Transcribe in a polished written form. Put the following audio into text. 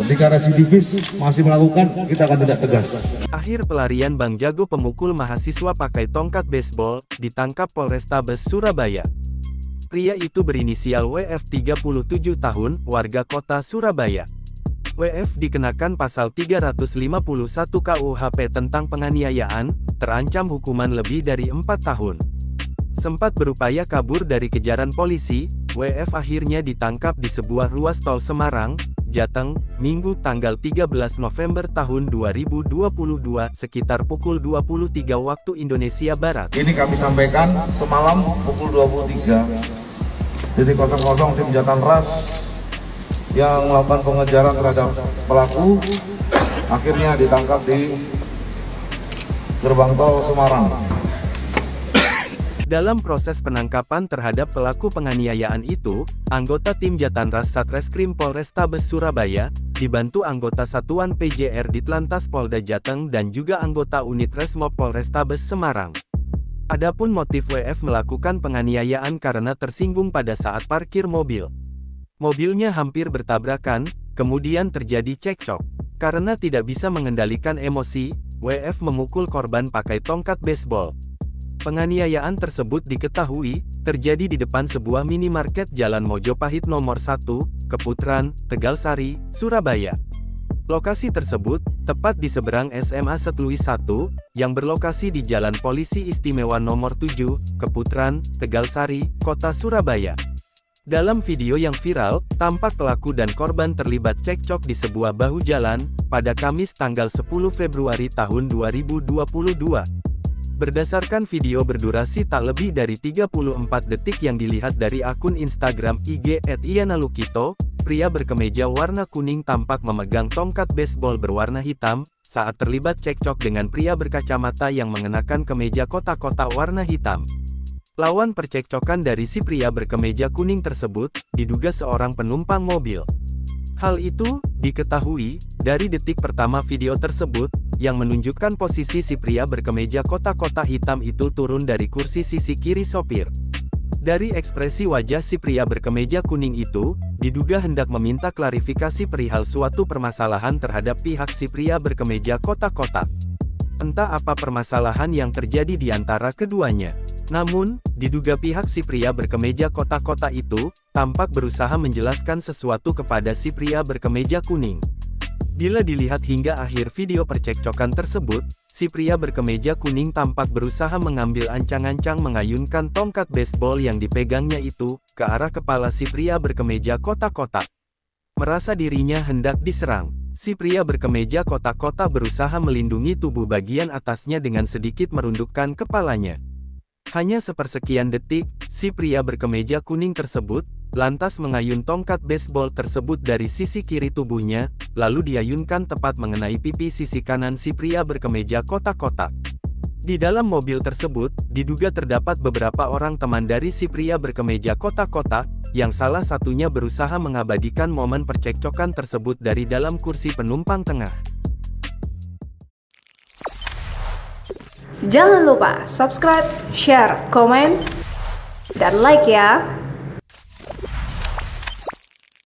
Ketika residivis masih melakukan, kita akan tindak tegas. Akhir pelarian Bang Jago pemukul mahasiswa pakai tongkat baseball, ditangkap Polrestabes Surabaya. Pria itu berinisial WF 37 tahun, warga kota Surabaya. WF dikenakan pasal 351 KUHP tentang penganiayaan, terancam hukuman lebih dari 4 tahun. Sempat berupaya kabur dari kejaran polisi, WF akhirnya ditangkap di sebuah ruas tol Semarang, Jateng, Minggu tanggal 13 November tahun 2022 sekitar pukul 23 waktu Indonesia Barat. Ini kami sampaikan semalam pukul 23.00 tim Jatan Ras yang melakukan pengejaran terhadap pelaku akhirnya ditangkap di gerbang tol Semarang. Dalam proses penangkapan terhadap pelaku penganiayaan itu, anggota tim Jatanras Satreskrim Polrestabes Surabaya, dibantu anggota Satuan PJR Ditlantas Polda Jateng dan juga anggota Unit Resmob Polrestabes Semarang. Adapun motif WF melakukan penganiayaan karena tersinggung pada saat parkir mobil. Mobilnya hampir bertabrakan, kemudian terjadi cekcok. Karena tidak bisa mengendalikan emosi, WF memukul korban pakai tongkat baseball. Penganiayaan tersebut diketahui, terjadi di depan sebuah minimarket Jalan Mojopahit nomor 1, Keputran, Tegalsari, Surabaya. Lokasi tersebut, tepat di seberang SMA Setluis 1, yang berlokasi di Jalan Polisi Istimewa nomor 7, Keputran, Tegalsari, Kota Surabaya. Dalam video yang viral, tampak pelaku dan korban terlibat cekcok di sebuah bahu jalan, pada Kamis tanggal 10 Februari tahun 2022. Berdasarkan video berdurasi tak lebih dari 34 detik yang dilihat dari akun Instagram IG @iyanalukito, pria berkemeja warna kuning tampak memegang tongkat baseball berwarna hitam, saat terlibat cekcok dengan pria berkacamata yang mengenakan kemeja kotak-kotak warna hitam. Lawan percekcokan dari si pria berkemeja kuning tersebut, diduga seorang penumpang mobil. Hal itu, diketahui, dari detik pertama video tersebut, yang menunjukkan posisi si pria berkemeja kotak-kotak hitam itu turun dari kursi sisi kiri sopir. Dari ekspresi wajah si pria berkemeja kuning itu, diduga hendak meminta klarifikasi perihal suatu permasalahan terhadap pihak si pria berkemeja kotak-kotak. Entah apa permasalahan yang terjadi di antara keduanya. Namun, diduga pihak si pria berkemeja kotak-kotak itu, tampak berusaha menjelaskan sesuatu kepada si pria berkemeja kuning. Bila dilihat hingga akhir video percekcokan tersebut, si pria berkemeja kuning tampak berusaha mengambil ancang-ancang mengayunkan tongkat baseball yang dipegangnya itu, ke arah kepala si pria berkemeja kotak-kotak. Merasa dirinya hendak diserang, si pria berkemeja kotak-kotak berusaha melindungi tubuh bagian atasnya dengan sedikit merundukkan kepalanya. Hanya sepersekian detik, si pria berkemeja kuning tersebut, lantas mengayun tongkat baseball tersebut dari sisi kiri tubuhnya, lalu diayunkan tepat mengenai pipi sisi kanan si pria berkemeja kotak-kotak. Di dalam mobil tersebut, diduga terdapat beberapa orang teman dari si pria berkemeja kotak-kotak, yang salah satunya berusaha mengabadikan momen percekcokan tersebut dari dalam kursi penumpang tengah. Jangan lupa subscribe, share, komen, dan like ya!